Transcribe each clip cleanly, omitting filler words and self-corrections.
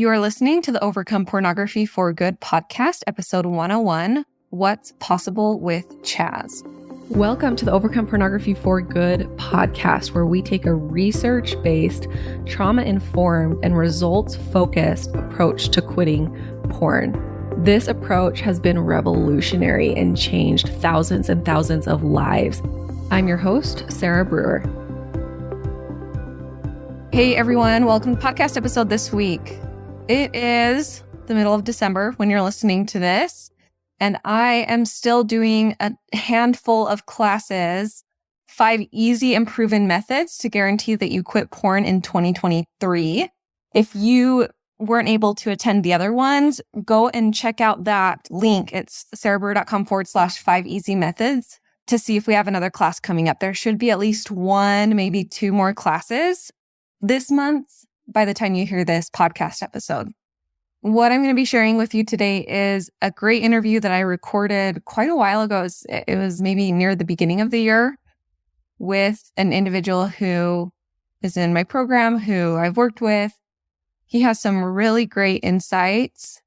You are listening to the Overcome Pornography for Good podcast, episode 101, What's Possible with Chaz. Welcome to the Overcome Pornography for Good podcast, where we take a research-based, trauma-informed, and results-focused approach to quitting porn. This approach has been revolutionary and changed thousands and thousands of lives. I'm your host, Sarah Brewer. Hey everyone, welcome to the podcast episode this week. It is the middle of December when you're listening to this, and I am still doing a handful of classes, 5 easy and proven methods to guarantee that you quit porn in 2023. If you weren't able to attend the other ones, go and check out that link. It's sarahbrewer.com/5 easy methods to see if we have another class coming up. There should be at least 1, maybe 2 more classes this month by the time you hear this podcast episode. What I'm going to be sharing with you today is a great interview that I recorded quite a while ago. It was maybe near the beginning of the year with an individual who is in my program, who I've worked with. He has some really great insights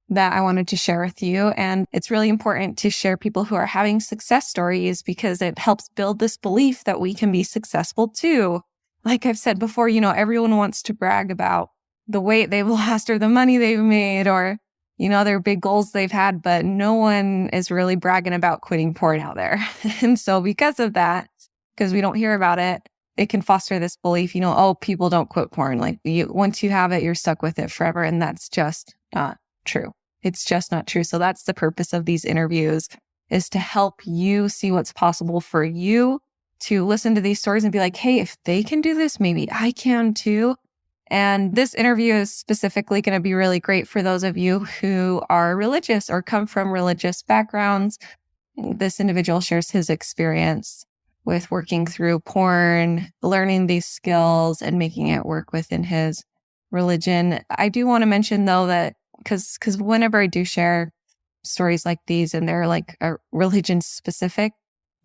that I wanted to share with you. And it's really important to share people who are having success stories because it helps build this belief that we can be successful too. Like I've said before, everyone wants to brag about the weight they've lost or the money they've made or, their big goals they've had, but no one is really bragging about quitting porn out there. And so because of that, because we don't hear about it, it can foster this belief, people don't quit porn. Like once you have it, you're stuck with it forever. And that's just not true. It's just not true. So that's the purpose of these interviews, is to help you see what's possible for you, to listen to these stories and be like, hey, if they can do this, maybe I can too. And this interview is specifically going to be really great for those of you who are religious or come from religious backgrounds. This individual shares his experience with working through porn, learning these skills and making it work within his religion. I do want to mention though that because whenever I do share stories like these and they're like religion specific,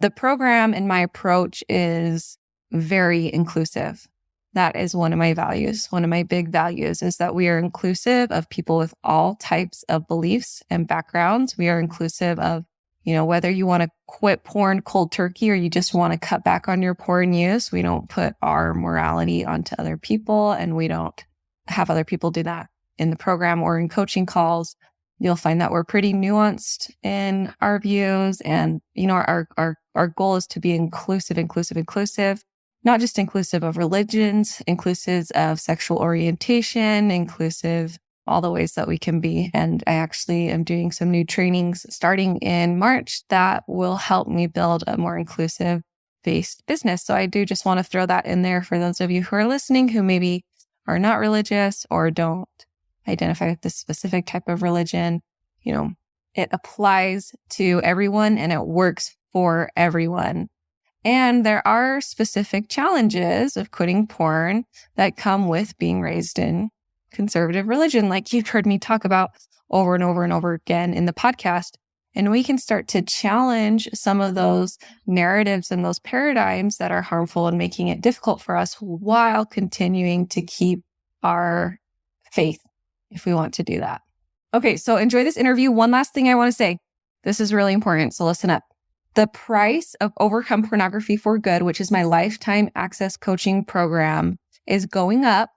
the program and my approach is very inclusive. That is one of my values. One of my big values is that we are inclusive of people with all types of beliefs and backgrounds. We are inclusive of, whether you want to quit porn cold turkey or you just want to cut back on your porn use. We don't put our morality onto other people, and we don't have other people do that in the program or in coaching calls. You'll find that we're pretty nuanced in our views, and our goal is to be inclusive, not just inclusive of religions, inclusive of sexual orientation, inclusive all the ways that we can be. And I actually am doing some new trainings starting in March that will help me build a more inclusive based business. So I do just want to throw that in there for those of you who are listening who maybe are not religious or don't identify with this specific type of religion. It applies to everyone and it works for everyone. And there are specific challenges of quitting porn that come with being raised in conservative religion, like you've heard me talk about over and over and over again in the podcast. And we can start to challenge some of those narratives and those paradigms that are harmful and making it difficult for us while continuing to keep our faith, if we want to do that. Okay, so enjoy this interview. One last thing I want to say. This is really important, so listen up. The price of Overcome Pornography for Good, which is my lifetime access coaching program, is going up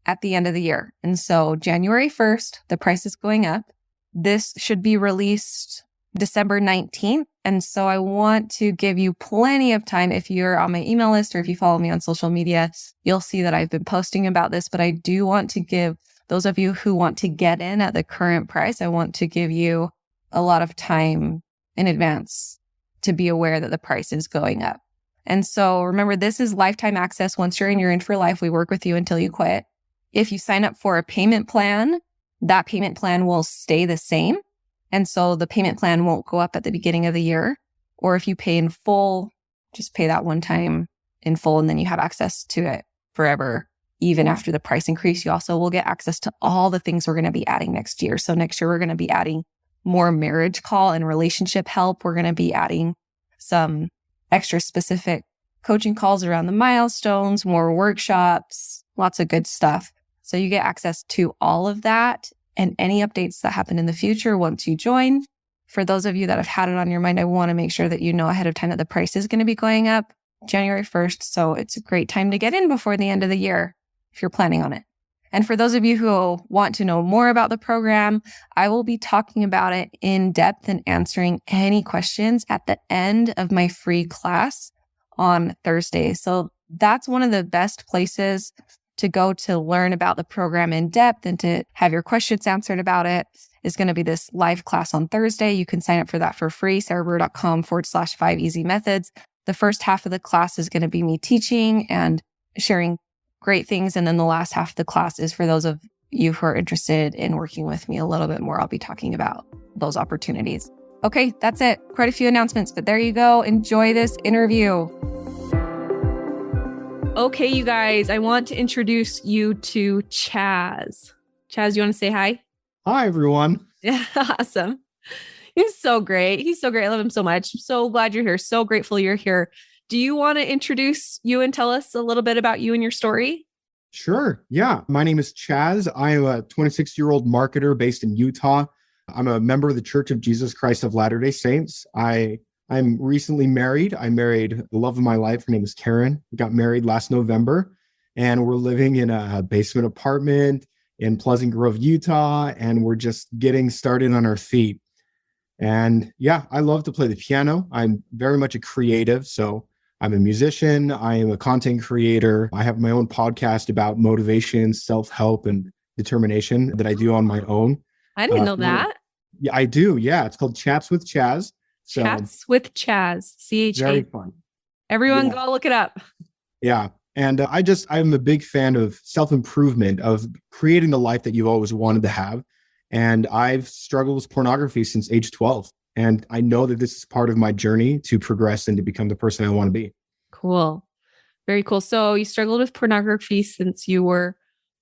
at the end of the year. And so January 1st, the price is going up. This should be released December 19th. And so I want to give you plenty of time. If you're on my email list or if you follow me on social media, you'll see that I've been posting about this, but I do want to give those of you who want to get in at the current price, I want to give you a lot of time in advance to be aware that the price is going up. And so remember, this is lifetime access. Once you're in for life. We work with you until you quit. If you sign up for a payment plan, that payment plan will stay the same. And so the payment plan won't go up at the beginning of the year. Or if you pay in full, just pay that one time in full, and then you have access to it forever. Even after the price increase, you also will get access to all the things we're going to be adding next year. So next year, we're going to be adding more marriage call and relationship help. We're going to be adding some extra specific coaching calls around the milestones, more workshops, lots of good stuff. So you get access to all of that and any updates that happen in the future once you join. For those of you that have had it on your mind, I want to make sure that you know ahead of time that the price is going to be going up January 1st. So it's a great time to get in before the end of the year if you're planning on it. And for those of you who want to know more about the program, I will be talking about it in depth and answering any questions at the end of my free class on Thursday. So that's one of the best places to go to learn about the program in depth and to have your questions answered about it is going to be this live class on Thursday. You can sign up for that for free, sarahbrewer.com/5 easy methods. The first half of the class is going to be me teaching and sharing great things. And then the last half of the class is for those of you who are interested in working with me a little bit more. I'll be talking about those opportunities. Okay, that's it. Quite a few announcements, but there you go. Enjoy this interview. Okay, you guys, I want to introduce you to Chaz. Chaz, you want to say hi? Hi, everyone. Yeah, awesome. He's so great. He's so great. I love him so much. I'm so glad you're here. So grateful you're here. Do you want to introduce you and tell us a little bit about you and your story? Sure. Yeah. My name is Chaz. I am a 26-year-old marketer based in Utah. I'm a member of the Church of Jesus Christ of Latter-day Saints. I'm recently married. I married the love of my life. Her name is Karen. We got married last November, and we're living in a basement apartment in Pleasant Grove, Utah, and we're just getting started on our feet. And yeah, I love to play the piano. I'm very much a creative. So I'm a musician. I am a content creator. I have my own podcast about motivation, self-help, and determination that I do on my own. I didn't know that. Yeah, I do. Yeah. It's called Chats with Chaz. So Chats with Chaz. CHA. Very fun. Everyone go look it up. Yeah. And I'm a big fan of self-improvement, of creating the life that you've always wanted to have. And I've struggled with pornography since age 12. And I know that this is part of my journey to progress and to become the person I want to be. Cool. Very cool. So you struggled with pornography since you were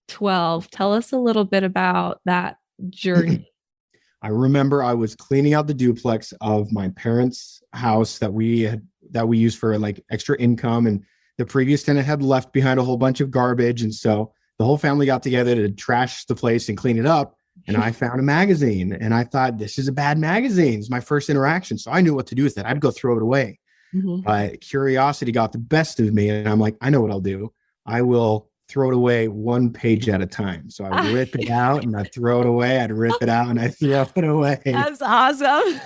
12. Tell us a little bit about that journey. I remember I was cleaning out the duplex of my parents' house that we used for like extra income. And the previous tenant had left behind a whole bunch of garbage. And so the whole family got together to trash the place and clean it up. And I found a magazine and I thought, this is a bad magazine. It's my first interaction. So I knew what to do with it. I'd go throw it away. Mm-hmm. But curiosity got the best of me. And I'm like, I know what I'll do. I will throw it away one page at a time. So I rip it out and I throw it away. I'd rip it out and I throw it away. That's awesome.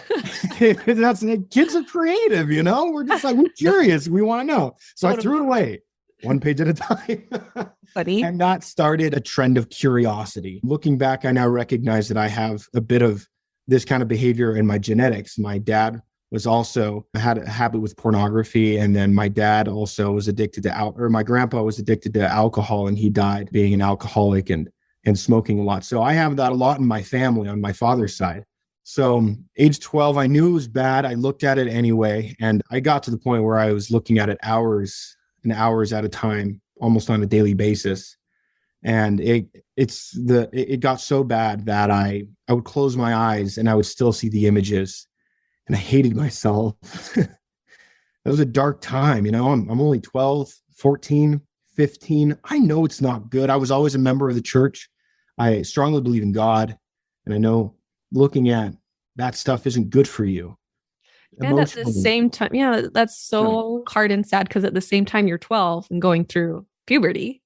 Kids are creative, you know? We're just like, we're curious. We want to know. So I threw it away one page at a time. Funny. And that started a trend of curiosity. Looking back, I now recognize that I have a bit of this kind of behavior in my genetics. My dad had a habit with pornography. And then my dad also was addicted to my grandpa was addicted to alcohol, and he died being an alcoholic and smoking a lot. So I have that a lot in my family on my father's side. So age 12, I knew it was bad. I looked at it anyway. And I got to the point where I was looking at it hours and hours at a time, almost on a daily basis. And it got so bad that I would close my eyes and I would still see the images, and I hated myself. That was a dark time. You know, I'm only 12, 14, 15. I know it's not good. I was always a member of the church. I strongly believe in God. And I know looking at that stuff isn't good for you. And at the same time, yeah, that's so hard and sad because at the same time you're 12 and going through puberty.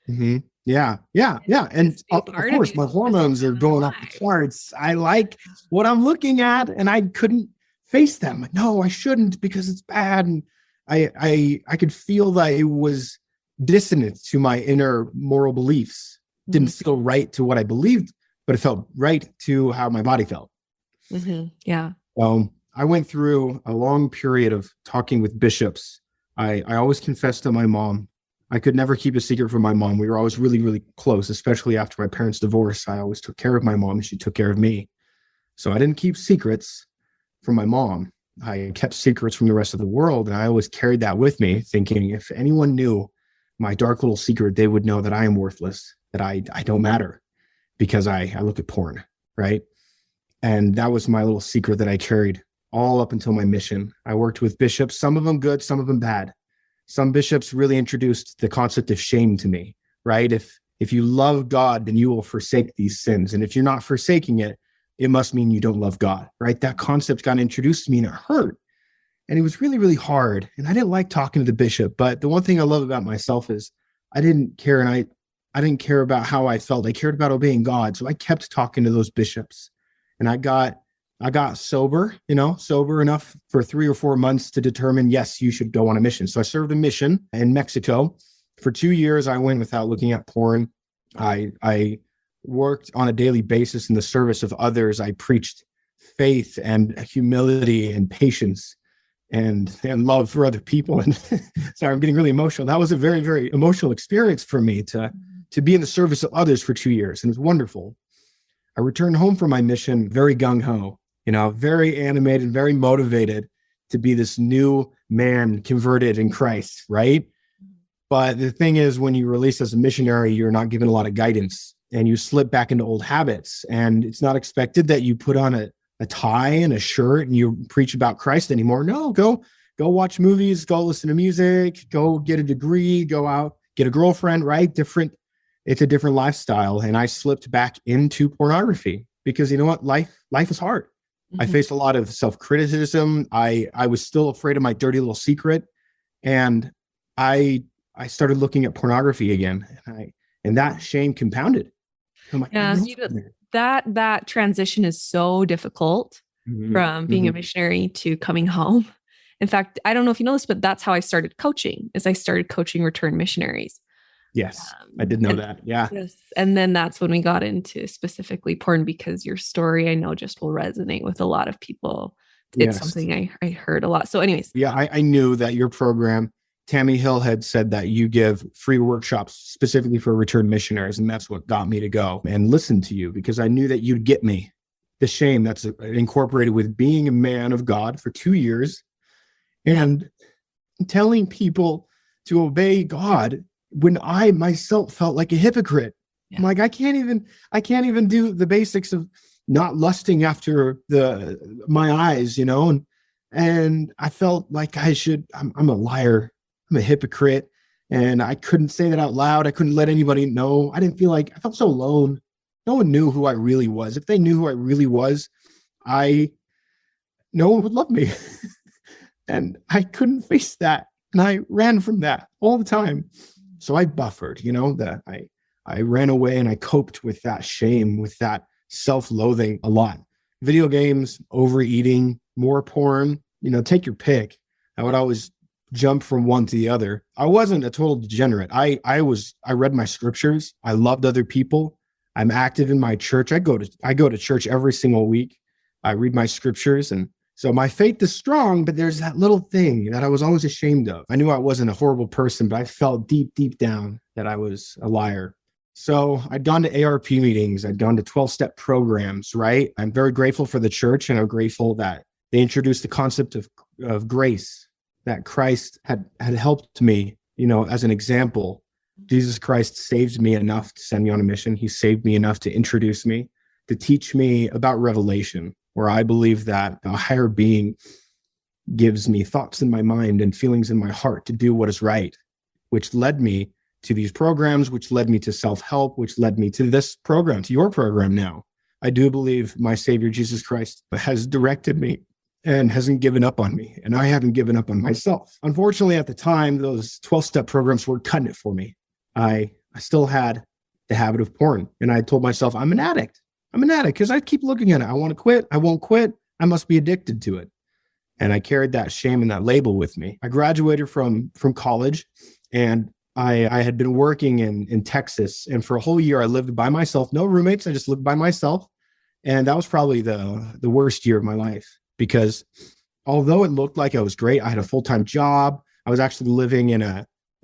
Mm-hmm. Yeah. And of course, my hormones are going off the charts. I like what I'm looking at, and I couldn't face them. No, I shouldn't, because it's bad. And I could feel that it was dissonant to my inner moral beliefs. Didn't feel right to what I believed, but it felt right to how my body felt. Mm-hmm. Yeah. I went through a long period of talking with bishops. I always confessed to my mom. I could never keep a secret from my mom. We were always really, really close, especially after my parents' divorce. I always took care of my mom and she took care of me. So I didn't keep secrets from my mom. I kept secrets from the rest of the world. And I always carried that with me, thinking if anyone knew my dark little secret, they would know that I am worthless, that I don't matter because I look at porn, right? And that was my little secret that I carried all up until my mission. I worked with bishops, some of them good, some of them bad. Some bishops really introduced the concept of shame to me, right? If If you love God, then you will forsake these sins. And if you're not forsaking it, it must mean you don't love God, right? That concept got introduced to me and it hurt. And it was really, really hard. And I didn't like talking to the bishop. But the one thing I love about myself is I didn't care. And I didn't care about how I felt. I cared about obeying God. So I kept talking to those bishops. And I got sober, sober enough for 3 or 4 months to determine, yes, you should go on a mission. So I served a mission in Mexico. For 2 years, I went without looking at porn. I worked on a daily basis in the service of others. I preached faith and humility and patience and love for other people. And sorry, I'm getting really emotional. That was a very, very emotional experience for me to be in the service of others for 2 years. And it was wonderful. I returned home from my mission very gung-ho, very animated, very motivated to be this new man converted in Christ, right? But the thing is, when you release as a missionary, you're not given a lot of guidance and you slip back into old habits. And it's not expected that you put on a tie and a shirt and you preach about Christ anymore. No, go watch movies, go listen to music, go get a degree, go out, get a girlfriend, right? It's a different lifestyle. And I slipped back into pornography because you know what? Life is hard. Mm-hmm. I faced a lot of self-criticism. I was still afraid of my dirty little secret. And I started looking at pornography again, and that shame compounded. I'm like, that transition is so difficult from being a missionary to coming home. In fact, I don't know if you know this, but that's how I started coaching. I started coaching return missionaries. Yes, I did know that. Yeah. Yes. And then that's when we got into specifically porn, because your story, I know, just will resonate with a lot of people. It's something I heard a lot. So anyways. Yeah, I knew that your program, Tammy Hill had said that you give free workshops specifically for return missionaries. And that's what got me to go and listen to you, because I knew that you'd get me. The shame that's incorporated with being a man of God for 2 years and telling people to obey God when I myself felt like a hypocrite. Yeah. I'm like, I can't even do the basics of not lusting after my eyes, and I felt like I'm a liar. I'm a hypocrite, and I couldn't say that out loud. I couldn't let anybody know. I felt so alone. No one knew who I really was. If they knew who I really was, no one would love me. And I couldn't face that. And I ran from that all the time. So I buffered, that I ran away and I coped with that shame, with that self-loathing a lot. Video games, overeating, more porn, take your pick. I would always jump from one to the other. I wasn't a total degenerate. I read my scriptures. I loved other people. I'm active in my church. I go to church every single week. I read my scriptures. And so my faith is strong, but there's that little thing that I was always ashamed of. I knew I wasn't a horrible person, but I felt deep, deep down that I was a liar. So I'd gone to ARP meetings. I'd gone to 12-step programs, right? I'm very grateful for the church, and I'm grateful that they introduced the concept of grace, that Christ had helped me, as an example. Jesus Christ saved me enough to send me on a mission. He saved me enough to introduce me, to teach me about revelation, where I believe that a higher being gives me thoughts in my mind and feelings in my heart to do what is right, which led me to these programs, which led me to self-help, which led me to this program, to your program now. I do believe my Savior, Jesus Christ, has directed me and hasn't given up on me, and I haven't given up on myself. Unfortunately, at the time, those 12-step programs were cutting it for me. I still had the habit of porn, and I told myself, I'm an addict because I keep looking at it. I want to quit. I won't quit. I must be addicted to it. And I carried that shame and that label with me. I graduated from college, and I had been working in Texas, and for a whole year I lived by myself, no roommates. I just lived by myself. And that was probably the worst year of my life, because although it looked like I was great, I had a full-time job. I was actually living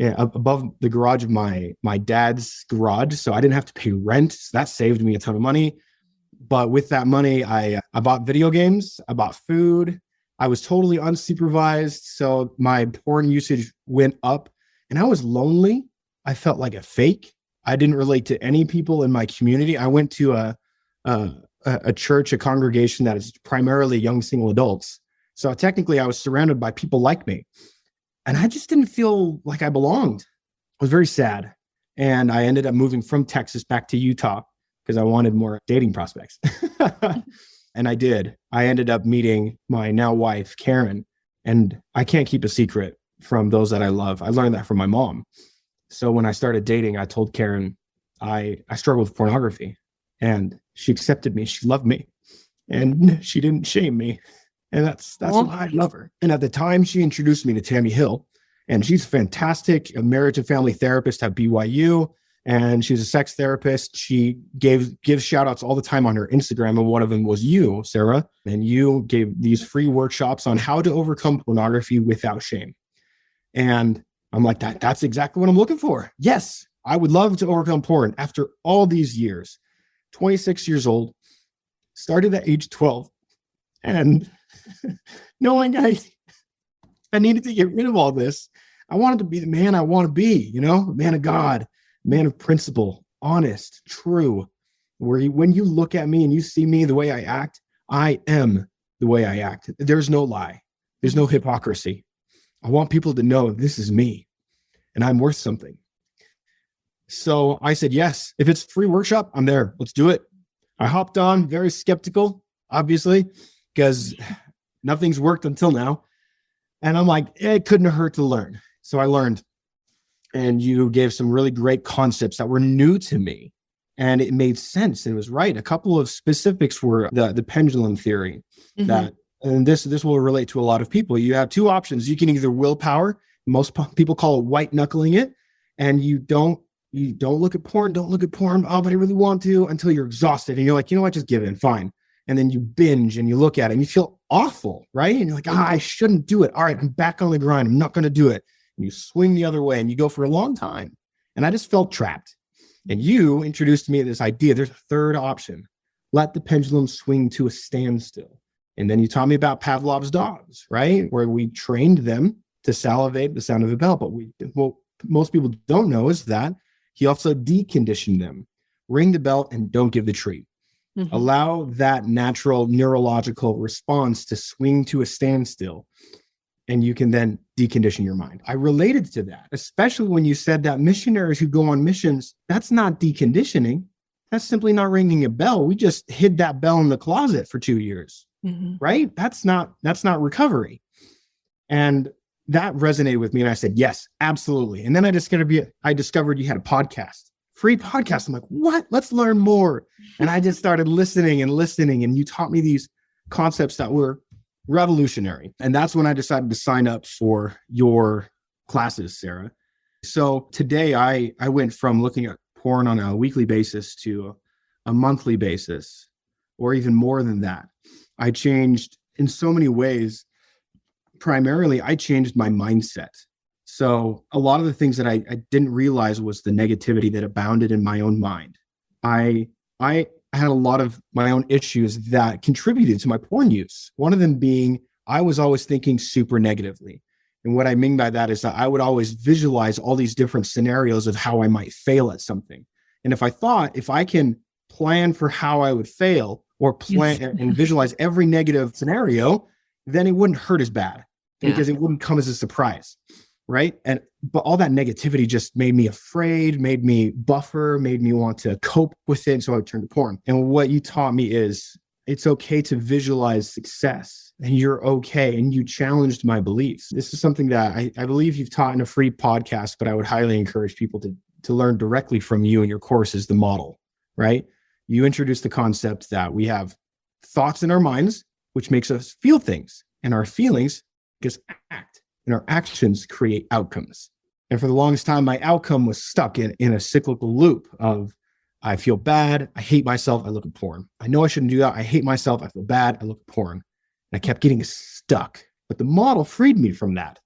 above the garage of my dad's garage. So I didn't have to pay rent. So that saved me a ton of money. But with that money, I bought video games, I bought food. I was totally unsupervised. So my porn usage went up, and I was lonely. I felt like a fake. I didn't relate to any people in my community. I went to a church, a congregation that is primarily young single adults. So technically I was surrounded by people like me, and I just didn't feel like I belonged. I was very sad. And I ended up moving from Texas back to Utah because I wanted more dating prospects. And I did. I ended up meeting my now wife, Karen, and I can't keep a secret from those that I love. I learned that from my mom. So when I started dating, I told Karen I struggled with pornography, and she accepted me. She loved me, and she didn't shame me. And that's why I love her. And at the time, she introduced me to Tammy Hill, and she's fantastic, a marriage and family therapist at BYU. And she's a sex therapist. She gives shout outs all the time on her Instagram. And one of them was you, Sarah. And you gave these free workshops on how to overcome pornography without shame. And I'm like, that's exactly what I'm looking for. Yes, I would love to overcome porn after all these years. 26 years old, started at age 12. And knowing I needed to get rid of all this, I wanted to be the man I want to be, a man of God. Man of principle, honest, true, when you look at me and you see me the way I act, I am the way I act. There's no lie. There's no hypocrisy. I want people to know this is me and I'm worth something. So I said, yes, if it's a free workshop, I'm there. Let's do it. I hopped on, very skeptical, obviously, because nothing's worked until now. And I'm like, it couldn't hurt to learn. So I learned. And you gave some really great concepts that were new to me. And it made sense. It was right. A couple of specifics were the pendulum theory. And this will relate to a lot of people. You have two options. You can either willpower. Most people call it white knuckling it. And you don't look at porn. Don't look at porn. Oh, but I really want to, until you're exhausted. And you're like, you know what? Just give in. Fine. And then you binge and you look at it and you feel awful, right? And you're like, I shouldn't do it. All right, I'm back on the grind. I'm not going to do it. And you swing the other way and you go for a long time. And I just felt trapped. And you introduced me to this idea. There's a third option. Let the pendulum swing to a standstill. And then you taught me about Pavlov's dogs, right? Where we trained them to salivate the sound of a bell. But what most people don't know is that he also deconditioned them. Ring the bell and don't give the treat. Allow that natural neurological response to swing to a standstill. And you can then decondition your mind. I related to that, especially when you said that missionaries who go on missions, that's not deconditioning. That's simply not ringing a bell. We just hid that bell in the closet for 2 years, right? That's not recovery. And that resonated with me. And I said, yes, absolutely. And then I discovered you had a podcast, free podcast. I'm like, what? Let's learn more. And I just started listening. And you taught me these concepts that were revolutionary. And that's when I decided to sign up for your classes, Sarah. So today I went from looking at porn on a weekly basis to a monthly basis, or even more than that. I changed in so many ways. Primarily, I changed my mindset. So a lot of the things that I didn't realize was the negativity that abounded in my own mind. I had a lot of my own issues that contributed to my porn use. One of them being I was always thinking super negatively. And what I mean by that is that I would always visualize all these different scenarios of how I might fail at something. And if I can plan for how I would fail or plan and visualize every negative scenario, then it wouldn't hurt as bad because it wouldn't come as a surprise. Right. But all that negativity just made me afraid, made me buffer, made me want to cope with it. So I would turn to porn. And what you taught me is it's okay to visualize success and you're okay. And you challenged my beliefs. This is something that I believe you've taught in a free podcast, but I would highly encourage people to learn directly from you and your course is the model, right? You introduced the concept that we have thoughts in our minds, which makes us feel things, and our feelings make us act. And our actions create outcomes. And for the longest time, my outcome was stuck in a cyclical loop of I feel bad, I hate myself, I look at porn. I know I shouldn't do that. I hate myself, I feel bad, I look at porn. And I kept getting stuck. But the model freed me from that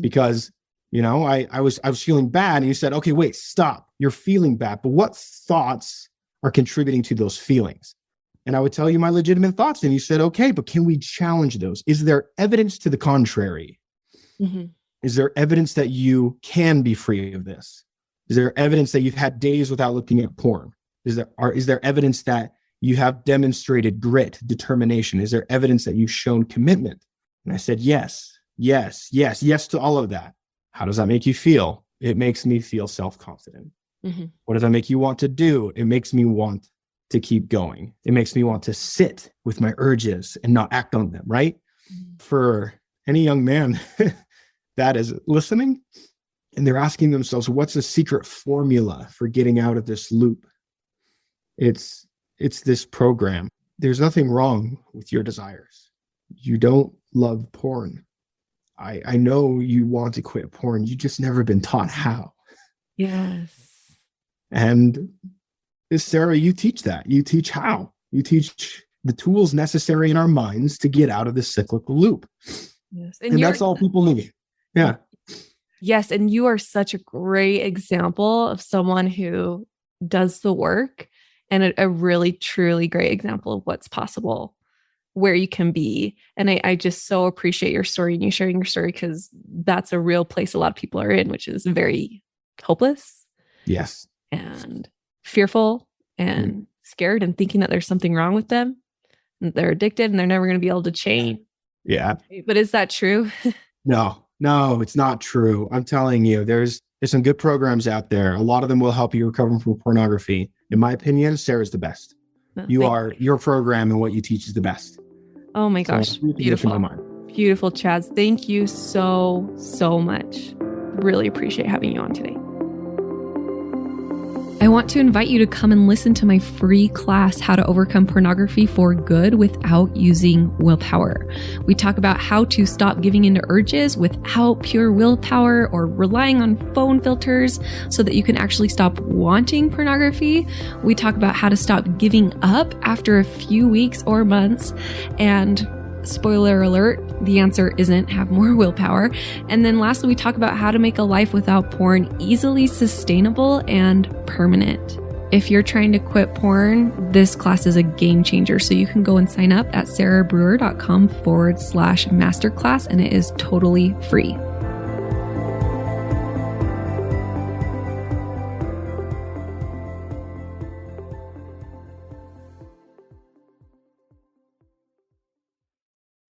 because, I was feeling bad. And you said, okay, wait, stop. You're feeling bad. But what thoughts are contributing to those feelings? And I would tell you my legitimate thoughts. And you said, okay, but can we challenge those? Is there evidence to the contrary? Is there evidence that you can be free of this? Is there evidence that you've had days without looking at porn? Is there evidence that you have demonstrated grit, determination? Is there evidence that you've shown commitment? And I said, yes to all of that. How does that make you feel? It makes me feel self-confident. What does that make you want to do? It makes me want to keep going. It makes me want to sit with my urges and not act on them, right? For any young man that is listening and they're asking themselves, what's the secret formula for getting out of this loop? It's this program. There's nothing wrong with your desires. You don't love porn. I know you want to quit porn. You just never been taught how. Yes. And Sarah, you teach that. You teach how. You teach the tools necessary in our minds to get out of this cyclical loop. Yes. And that's all people need. Yeah. Yes. And you are such a great example of someone who does the work, and a really, truly great example of what's possible, where you can be. And I just so appreciate your story and you sharing your story, because that's a real place a lot of people are in, which is very hopeless. Yes. And fearful and scared and thinking that there's something wrong with them, and they're addicted and they're never going to be able to change. Yeah. But is that true? No, it's not true. I'm telling you, there's some good programs out there. A lot of them will help you recover from pornography. In my opinion, Sarah's the best. Your program and what you teach is the best. Oh my gosh. Beautiful. Beautiful, Chaz. Thank you so, so much. Really appreciate having you on today. I want to invite you to come and listen to my free class, How to Overcome Pornography for Good Without Using Willpower. We talk about how to stop giving into urges without pure willpower or relying on phone filters so that you can actually stop wanting pornography. We talk about how to stop giving up after a few weeks or months. And spoiler alert, the answer isn't have more willpower. And then lastly, we talk about how to make a life without porn easily sustainable and permanent. If you're trying to quit porn, this class is a game changer. So you can go and sign up at sarahbrewer.com/masterclass, and it is totally free.